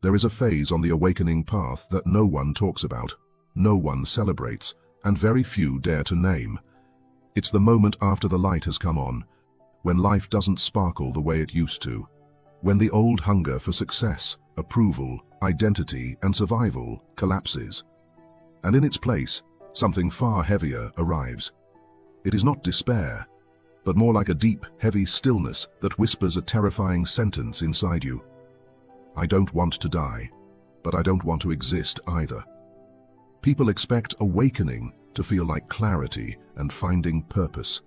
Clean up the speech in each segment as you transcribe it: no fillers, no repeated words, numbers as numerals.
There is a phase on the awakening path that no one talks about, no one celebrates, and very few dare to name. It's the moment after the light has come on, when life doesn't sparkle the way it used to, when the old hunger for success, approval, identity, and survival collapses. And in its place, something far heavier arrives. It is not despair, but more like a deep, heavy stillness that whispers a terrifying sentence inside you. I don't want to die, but I don't want to exist either. People expect awakening to feel like clarity and finding purpose,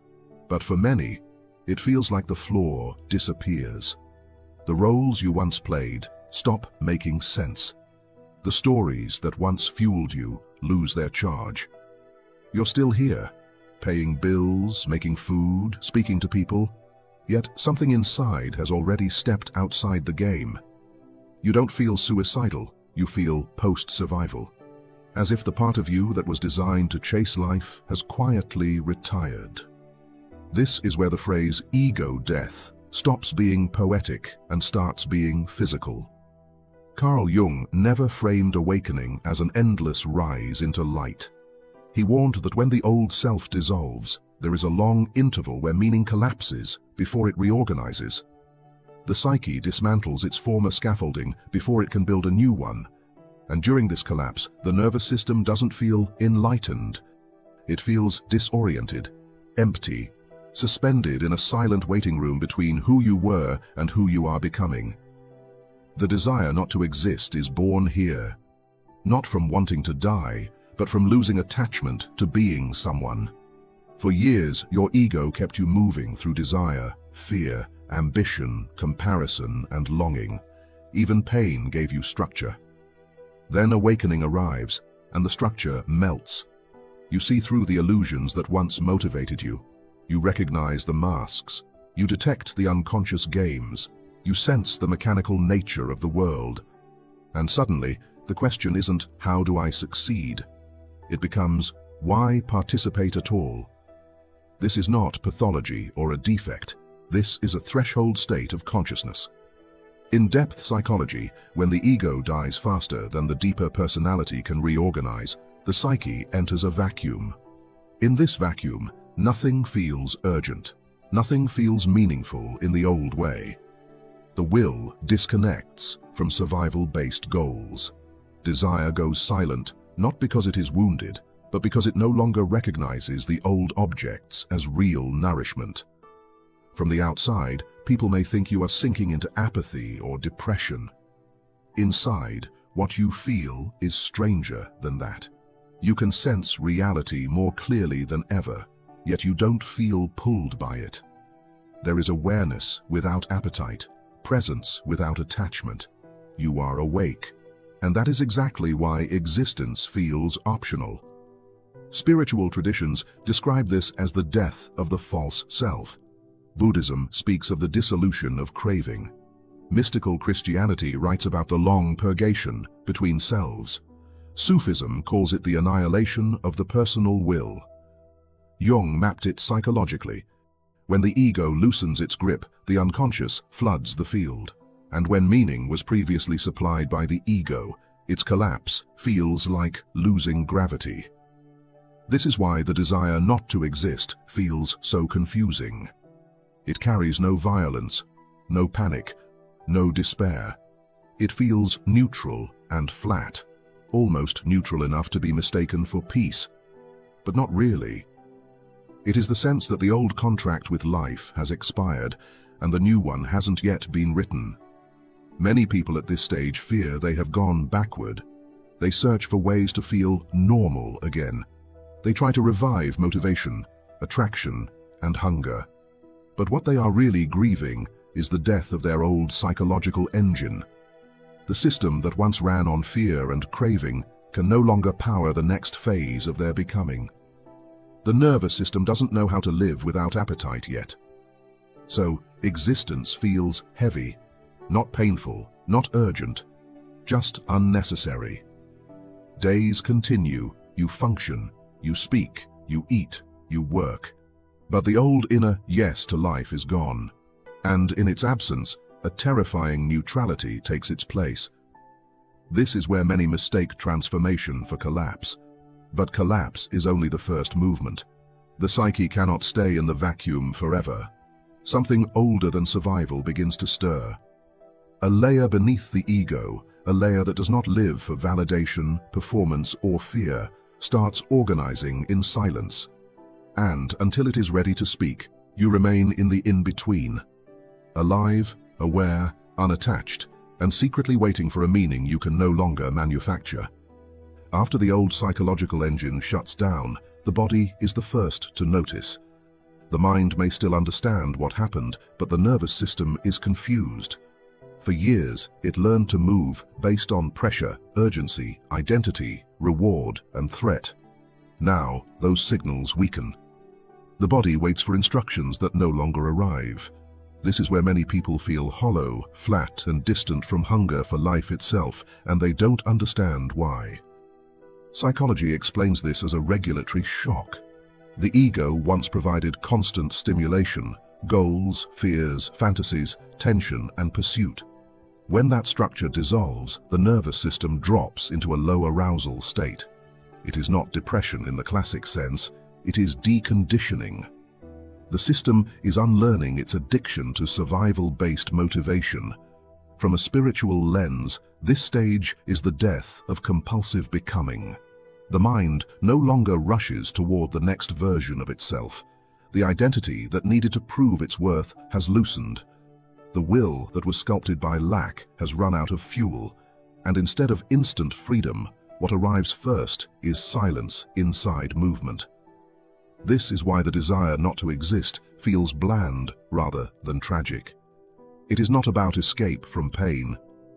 but for many, it feels like the floor disappears. The roles you once played stop making sense. The stories that once fueled you lose their charge. You're still here, paying bills, making food, speaking to people, yet something inside has already stepped outside the game. You don't feel suicidal, you feel post-survival, as if the part of you that was designed to chase life has quietly retired. This is where the phrase ego death stops being poetic and starts being physical. Carl Jung never framed awakening as an endless rise into light. He warned that when the old self dissolves, there is a long interval where meaning collapses before it reorganizes. The psyche dismantles its former scaffolding before it can build a new one. And during this collapse, the nervous system doesn't feel enlightened. It feels disoriented, empty, suspended in a silent waiting room between who you were and who you are becoming. The desire not to exist is born here, not from wanting to die, but from losing attachment to being someone. For years, your ego kept you moving through desire, fear, ambition, comparison, and longing. Even pain gave you structure. Then awakening arrives, and the structure melts. You see through the illusions that once motivated you. You recognize the masks. You detect the unconscious games. You sense the mechanical nature of the world. And suddenly, the question isn't, how do I succeed? It becomes, why participate at all? This is not pathology or a defect. This is a threshold state of consciousness. In depth psychology, when the ego dies faster than the deeper personality can reorganize, the psyche enters a vacuum. In this vacuum, nothing feels urgent. Nothing feels meaningful in the old way. The will disconnects from survival-based goals. Desire goes silent, not because it is wounded, but because it no longer recognizes the old objects as real nourishment. From the outside, people may think you are sinking into apathy or depression. Inside, what you feel is stranger than that. You can sense reality more clearly than ever, yet you don't feel pulled by it. There is awareness without appetite, presence without attachment. You are awake, and that is exactly why existence feels optional. Spiritual traditions describe this as the death of the false self. Buddhism speaks of the dissolution of craving. Mystical Christianity writes about the long purgation between selves. Sufism calls it the annihilation of the personal will. Jung mapped it psychologically. When the ego loosens its grip, the unconscious floods the field. And when meaning was previously supplied by the ego, its collapse feels like losing gravity. This is why the desire not to exist feels so confusing. It carries no violence, no panic, no despair. It feels neutral and flat, almost neutral enough to be mistaken for peace, but not really. It is the sense that the old contract with life has expired and the new one hasn't yet been written. Many people at this stage fear they have gone backward. They search for ways to feel normal again. They try to revive motivation, attraction, and hunger. But what they are really grieving is the death of their old psychological engine. The system that once ran on fear and craving can no longer power the next phase of their becoming. The nervous system doesn't know how to live without appetite yet. So, existence feels heavy, not painful, not urgent, just unnecessary. Days continue, you function, you speak, you eat, you work. But the old inner yes to life is gone, and in its absence, a terrifying neutrality takes its place. This is where many mistake transformation for collapse. But collapse is only the first movement. The psyche cannot stay in the vacuum forever. Something older than survival begins to stir. A layer beneath the ego, a layer that does not live for validation, performance, or fear, starts organizing in silence. And until it is ready to speak, you remain in the in-between. Alive, aware, unattached, and secretly waiting for a meaning you can no longer manufacture. After the old psychological engine shuts down, the body is the first to notice. The mind may still understand what happened, but the nervous system is confused. For years, it learned to move based on pressure, urgency, identity, reward, and threat. Now, those signals weaken. The body waits for instructions that no longer arrive. This is where many people feel hollow, flat, and distant from hunger for life itself, and they don't understand why. Psychology explains this as a regulatory shock. The ego once provided constant stimulation, goals, fears, fantasies, tension, and pursuit. When that structure dissolves, the nervous system drops into a low arousal state. It is not depression in the classic sense, it is deconditioning. The system is unlearning its addiction to survival-based motivation. From a spiritual lens, this stage is the death of compulsive becoming. The mind no longer rushes toward the next version of itself. The identity that needed to prove its worth has loosened. The will that was sculpted by lack has run out of fuel, and instead of instant freedom, what arrives first is silence inside movement. This is why the desire not to exist feels bland rather than tragic. It is not about escape from pain.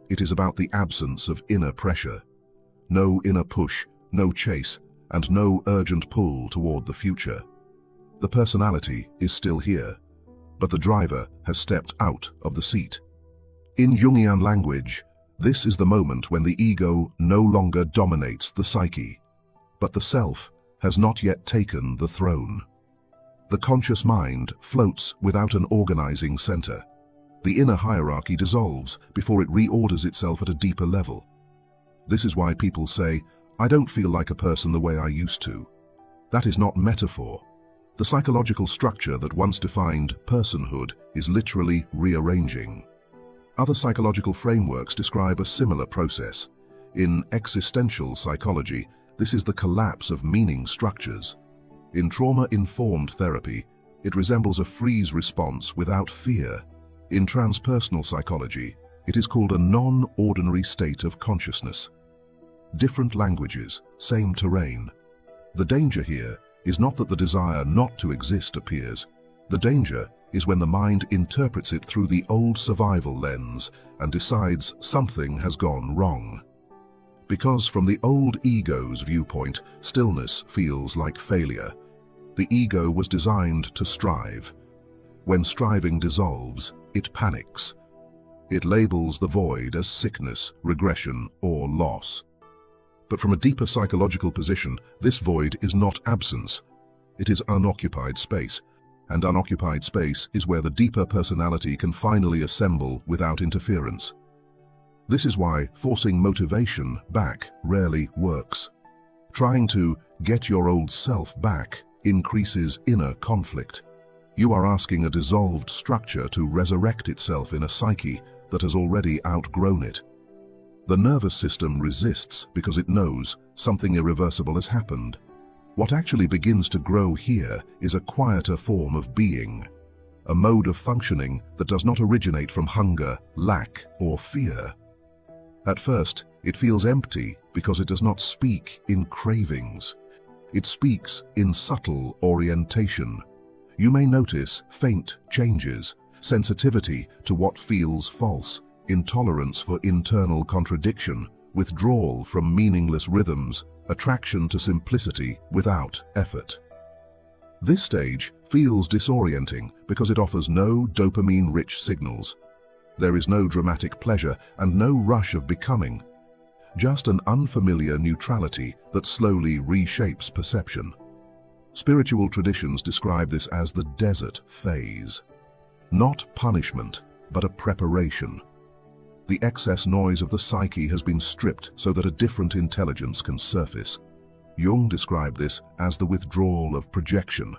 It is about the absence of inner pressure. No inner push, no chase, and no urgent pull toward the future. The personality is still here, but the driver has stepped out of the seat. In Jungian language, this is the moment when the ego no longer dominates the psyche, but the self has not yet taken the throne. The conscious mind floats without an organizing center. The inner hierarchy dissolves before it reorders itself at a deeper level. This is why people say, "I don't feel like a person the way I used to." That is not metaphor. The psychological structure that once defined personhood is literally rearranging. Other psychological frameworks describe a similar process. In existential psychology, this is the collapse of meaning structures. In trauma-informed therapy, it resembles a freeze response without fear. In transpersonal psychology, it is called a non-ordinary state of consciousness. Different languages, same terrain. The danger here is not that the desire not to exist appears. The danger is when the mind interprets it through the old survival lens and decides something has gone wrong. Because from the old ego's viewpoint, stillness feels like failure. The ego was designed to strive. When striving dissolves, it panics. It labels the void as sickness, regression, or loss. But from a deeper psychological position, this void is not absence. It is unoccupied space. And unoccupied space is where the deeper personality can finally assemble without interference. This is why forcing motivation back rarely works. Trying to get your old self back increases inner conflict. You are asking a dissolved structure to resurrect itself in a psyche that has already outgrown it. The nervous system resists because it knows something irreversible has happened. What actually begins to grow here is a quieter form of being, a mode of functioning that does not originate from hunger, lack, or fear. At first, it feels empty because it does not speak in cravings. It speaks in subtle orientation. You may notice faint changes, sensitivity to what feels false, intolerance for internal contradiction, withdrawal from meaningless rhythms, attraction to simplicity without effort. This stage feels disorienting because it offers no dopamine-rich signals. There is no dramatic pleasure and no rush of becoming, just an unfamiliar neutrality that slowly reshapes perception. Spiritual traditions describe this as the desert phase. Not punishment, but a preparation. The excess noise of the psyche has been stripped so that a different intelligence can surface. Jung described this as the withdrawal of projection,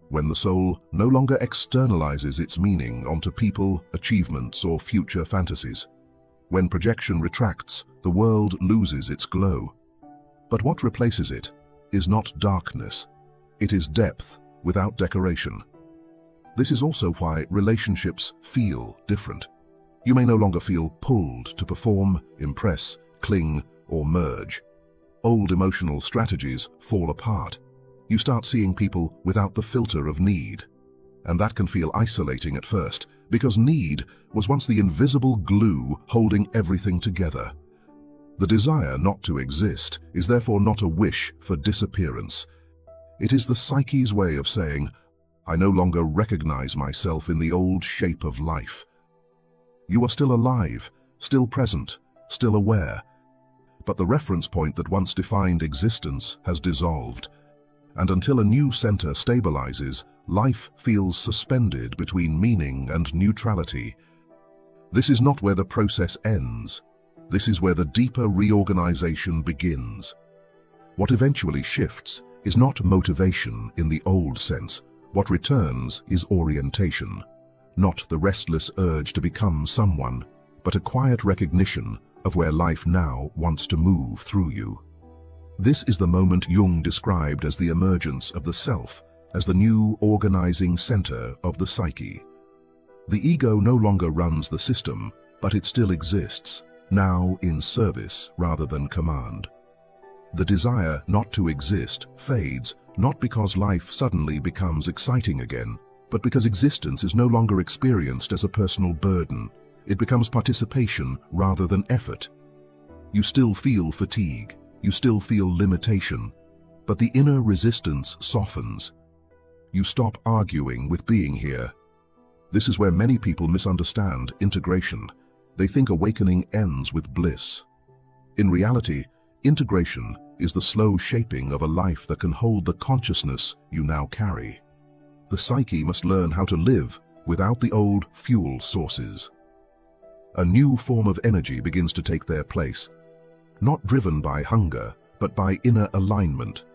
when the soul no longer externalizes its meaning onto people, achievements, or future fantasies. When projection retracts, the world loses its glow. But what replaces it is not darkness. It is depth without decoration. This is also why relationships feel different. You may no longer feel pulled to perform, impress, cling, or merge. Old emotional strategies fall apart. You start seeing people without the filter of need. And that can feel isolating at first, because need was once the invisible glue holding everything together. The desire not to exist is therefore not a wish for disappearance. It is the psyche's way of saying, I no longer recognize myself in the old shape of life. You are still alive, still present, still aware. But the reference point that once defined existence has dissolved. And until a new center stabilizes, life feels suspended between meaning and neutrality. This is not where the process ends. This is where the deeper reorganization begins. What eventually shifts is not motivation in the old sense. What returns is orientation. Not the restless urge to become someone, but a quiet recognition of where life now wants to move through you. This is the moment Jung described as the emergence of the self, as the new organizing center of the psyche. The ego no longer runs the system, but it still exists, now in service rather than command. The desire not to exist fades, not because life suddenly becomes exciting again, but because existence is no longer experienced as a personal burden. It becomes participation rather than effort. You still feel fatigue, you still feel limitation, but the inner resistance softens. You stop arguing with being here. This is where many people misunderstand integration. They think awakening ends with bliss. In reality, integration is the slow shaping of a life that can hold the consciousness you now carry. The psyche must learn how to live without the old fuel sources. A new form of energy begins to take their place, not driven by hunger, but by inner alignment.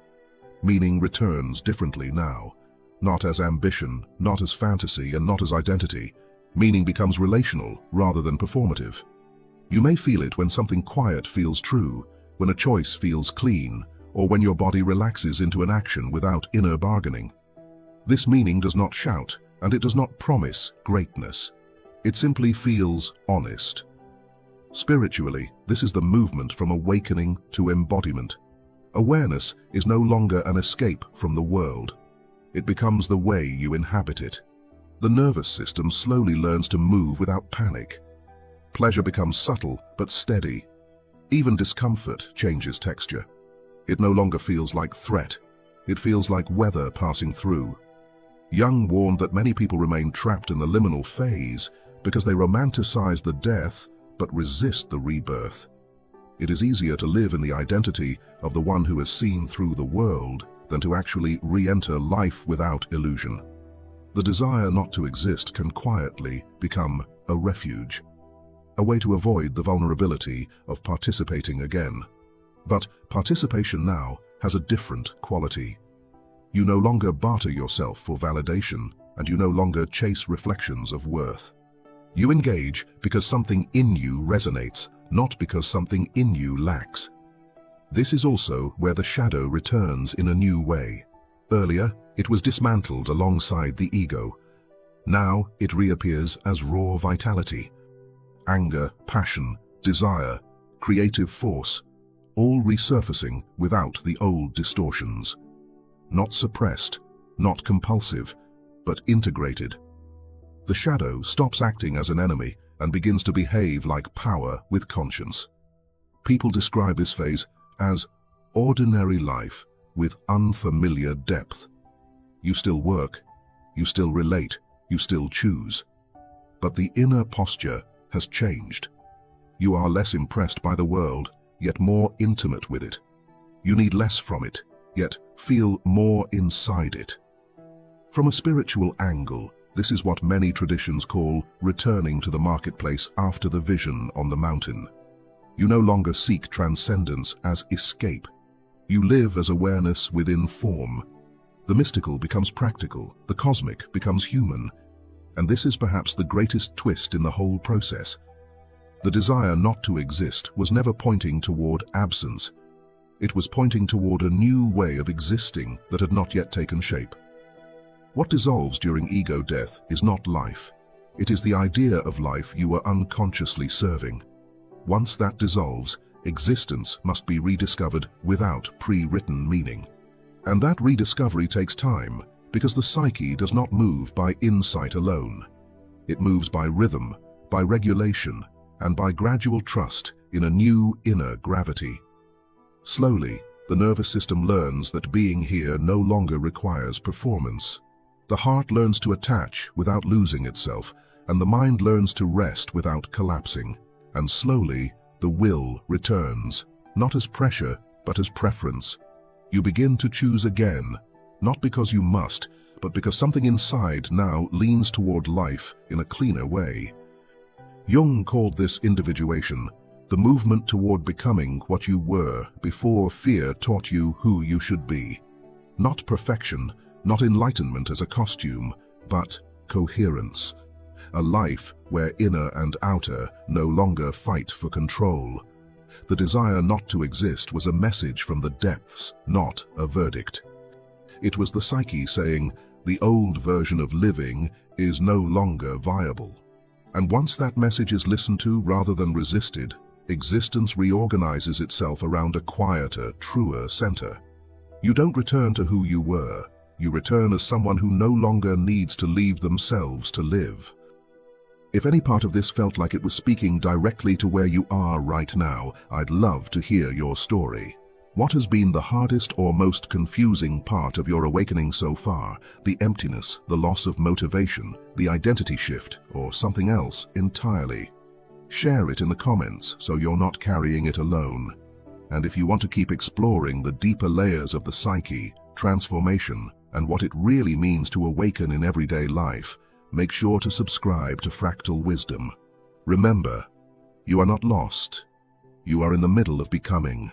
Meaning returns differently now, not as ambition, not as fantasy, and not as identity. Meaning becomes relational rather than performative. You may feel it when something quiet feels true, when a choice feels clean, or when your body relaxes into an action without inner bargaining. This meaning does not shout, and it does not promise greatness. It simply feels honest. Spiritually, this is the movement from awakening to embodiment. Awareness is no longer an escape from the world. It becomes the way you inhabit it. The nervous system slowly learns to move without panic. Pleasure becomes subtle but steady. Even discomfort changes texture. It no longer feels like threat. It feels like weather passing through. Jung warned that many people remain trapped in the liminal phase because they romanticize the death but resist the rebirth. It is easier to live in the identity of the one who has seen through the world than to actually re-enter life without illusion. The desire not to exist can quietly become a refuge, a way to avoid the vulnerability of participating again. But participation now has a different quality. You no longer barter yourself for validation, and you no longer chase reflections of worth. You engage because something in you resonates, not because something in you lacks. This is also where the shadow returns in a new way. Earlier, it was dismantled alongside the ego. Now, it reappears as raw vitality. Anger, passion, desire, creative force, all resurfacing without the old distortions. Not suppressed, not compulsive, but integrated. The shadow stops acting as an enemy and begins to behave like power with conscience. People describe this phase as ordinary life with unfamiliar depth. You still work, you still relate, you still choose. But the inner posture has changed. You are less impressed by the world, yet more intimate with it. You need less from it, yet feel more inside it. From a spiritual angle, This is what many traditions call returning to the marketplace after the vision on the mountain. You no longer seek transcendence as escape. You live as awareness within form. The mystical becomes practical, the cosmic becomes human. And this is perhaps the greatest twist in the whole process. The desire not to exist was never pointing toward absence. It was pointing toward a new way of existing that had not yet taken shape. What dissolves during ego death is not life. It is the idea of life you are unconsciously serving. Once that dissolves, existence must be rediscovered without pre-written meaning. And that rediscovery takes time, because the psyche does not move by insight alone. It moves by rhythm, by regulation, and by gradual trust in a new inner gravity. Slowly, the nervous system learns that being here no longer requires performance. The heart learns to attach without losing itself, and the mind learns to rest without collapsing. And slowly, the will returns, not as pressure, but as preference. You begin to choose again, not because you must, but because something inside now leans toward life in a cleaner way. Jung called this individuation the movement toward becoming what you were before fear taught you who you should be. Not perfection, not enlightenment as a costume, but coherence. A life where inner and outer no longer fight for control. The desire not to exist was a message from the depths, not a verdict. It was the psyche saying, the old version of living is no longer viable. And once that message is listened to rather than resisted, existence reorganizes itself around a quieter, truer center. You don't return to who you were. You return as someone who no longer needs to leave themselves to live. If any part of this felt like it was speaking directly to where you are right now, I'd love to hear your story. What has been the hardest or most confusing part of your awakening so far? The emptiness, the loss of motivation, the identity shift, or something else entirely? Share it in the comments so you're not carrying it alone. And if you want to keep exploring the deeper layers of the psyche, transformation, and what it really means to awaken in everyday life, make sure to subscribe to Fractal Wisdom. Remember, you are not lost. You are in the middle of becoming.